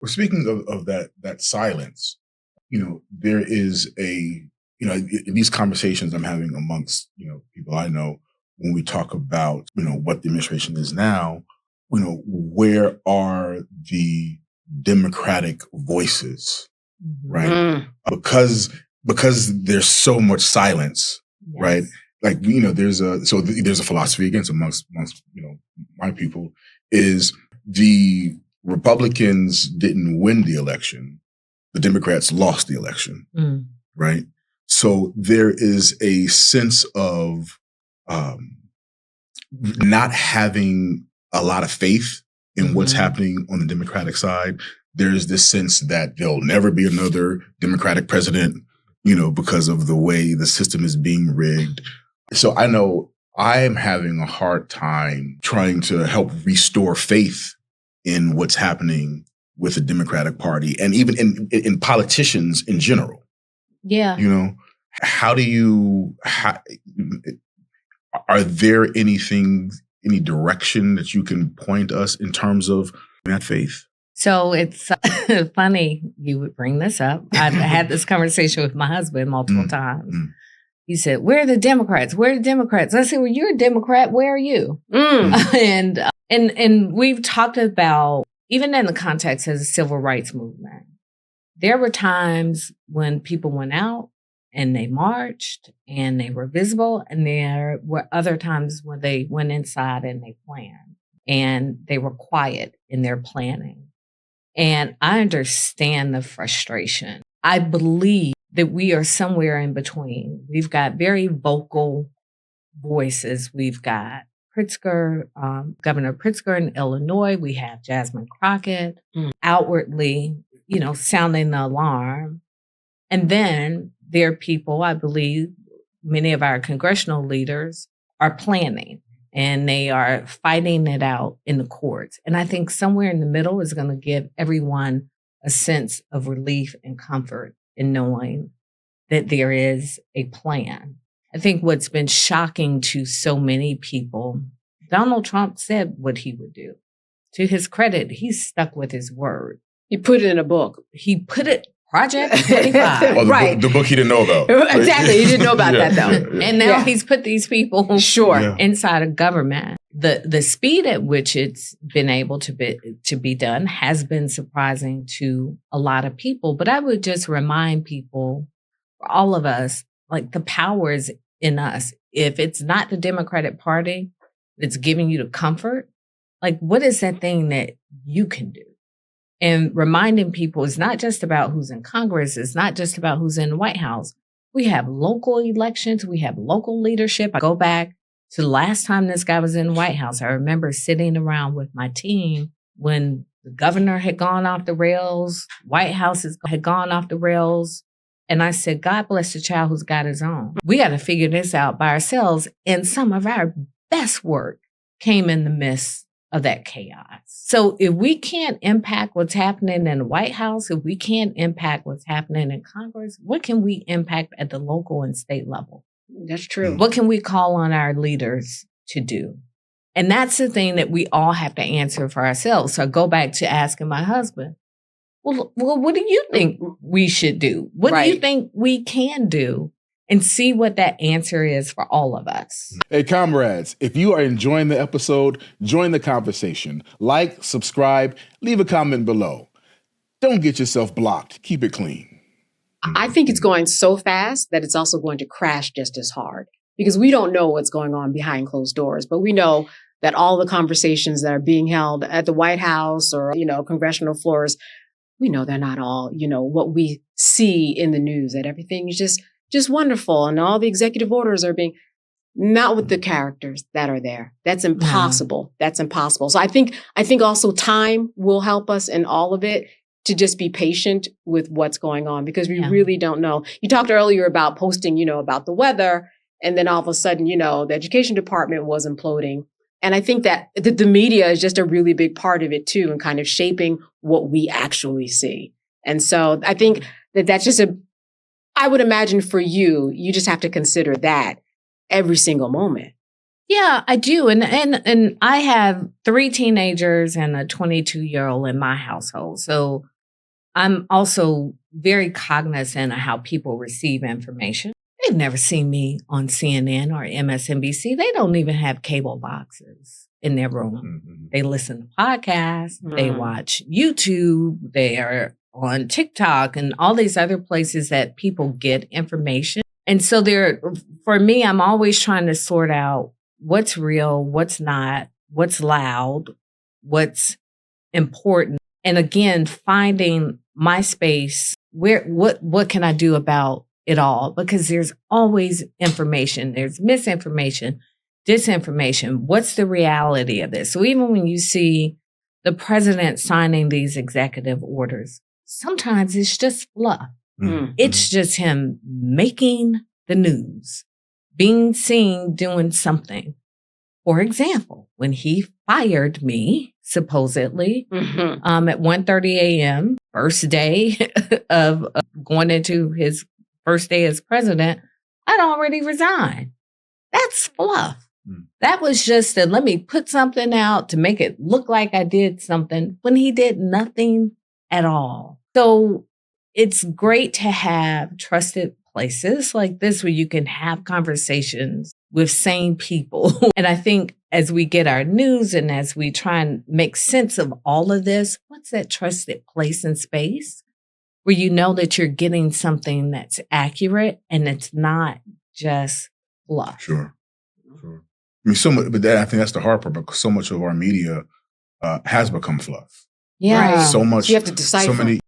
Well, speaking of that silence, there is in these conversations I'm having amongst, people I know, when we talk about, what the administration is now, where are the Democratic voices, right? Mm. Because there's so much silence, Yes. right? Like, there's a philosophy amongst, my people is the Republicans didn't win the election. The Democrats lost the election, right? So there is a sense of not having a lot of faith in what's happening on the Democratic side. There's this sense that there'll never be another Democratic president, because of the way the system is being rigged. So I know I am having a hard time trying to help restore faith in what's happening with the Democratic Party and even in politicians in general. Yeah. Are there any direction that you can point us in terms of that faith? So it's funny you would bring this up. I've had this conversation with my husband multiple times. He said, "Where are the Democrats? Where are the Democrats?" I said, "Well, you're a Democrat. Where are you?" And we've talked about, even in the context of the civil rights movement, there were times when people went out and they marched and they were visible, and there were other times when they went inside and they planned and they were quiet in their planning. And I understand the frustration. I believe that we are somewhere in between. We've got very vocal voices. We've got Pritzker, Governor Pritzker in Illinois. We have Jasmine Crockett outwardly, sounding the alarm. And then there are people, I believe, many of our congressional leaders are planning and they are fighting it out in the courts. And I think somewhere in the middle is going to give everyone a sense of relief and comfort in knowing that there is a plan. I think what's been shocking to so many people, Donald Trump said what he would do. To his credit, he's stuck with his word. He put it in a book. He put it, Project 25. Oh, the book he didn't know about. Exactly. He didn't know about that, though. And now he's put these people inside of government. The speed at which it's been able to be done has been surprising to a lot of people. But I would just remind people, for all of us, like, the power is in us. If it's not the Democratic Party that's giving you the comfort, like, what is that thing that you can do? And reminding people, it's not just about who's in Congress. It's not just about who's in the White House. We have local elections. We have local leadership. I go back to the last time this guy was in the White House. I remember sitting around with my team when the governor had gone off the rails, White House had gone off the rails. And I said, God bless the child who's got his own. We got to figure this out by ourselves. And some of our best work came in the midst of that chaos. So if we can't impact what's happening in the White House, if we can't impact what's happening in Congress, what can we impact at the local and state level? That's true. What can we call on our leaders to do? And that's the thing that we all have to answer for ourselves. So I go back to asking my husband, well, what do you think we should do? What do you think we can do? And see what that answer is for all of us. Hey, comrades, if you are enjoying the episode, join the conversation. Like, subscribe, leave a comment below. Don't get yourself blocked. Keep it clean. I think it's going so fast that it's also going to crash just as hard, because we don't know what's going on behind closed doors, but we know that all the conversations that are being held at the White House or, congressional floors, we know they're not all, what we see in the news, that everything is just wonderful. And all the executive orders are being, not with the characters that are there. That's impossible. That's impossible. So I think also time will help us in all of it, to just be patient with what's going on, because we really don't know. You talked earlier about posting, about the weather, and then all of a sudden, the education department was imploding. And I think that the media is just a really big part of it too, and kind of shaping what we actually see. And so I think that's just I would imagine for you, you just have to consider that every single moment. Yeah, I do. And I have 3 teenagers and a 22-year-old in my household. So I'm also very cognizant of how people receive information. They've never seen me on CNN or MSNBC. They don't even have cable boxes in their room. Mm-hmm. They listen to podcasts. They watch YouTube. They are on TikTok and all these other places that people get information. And so for me, I'm always trying to sort out what's real, what's not, what's loud, what's important. And again, finding my space where, what can I do about it all? Because there's always information. There's misinformation, disinformation. What's the reality of this? So even when you see the president signing these executive orders, sometimes it's just fluff. Mm-hmm. It's just him making the news, being seen doing something. For example, when he fired me, supposedly, at 1:30 a.m., first day of going into his first day as president, I'd already resigned. That's fluff. That was just let me put something out to make it look like I did something when he did nothing at all. So it's great to have trusted places like this where you can have conversations with sane people. And I think as we get our news and as we try and make sense of all of this, what's that trusted place and space where you know that you're getting something that's accurate and it's not just fluff? Sure. I mean, so much, but I think that's the hard part, because so much of our media has become fluff. Yeah. Right? So much. So you have to decipher.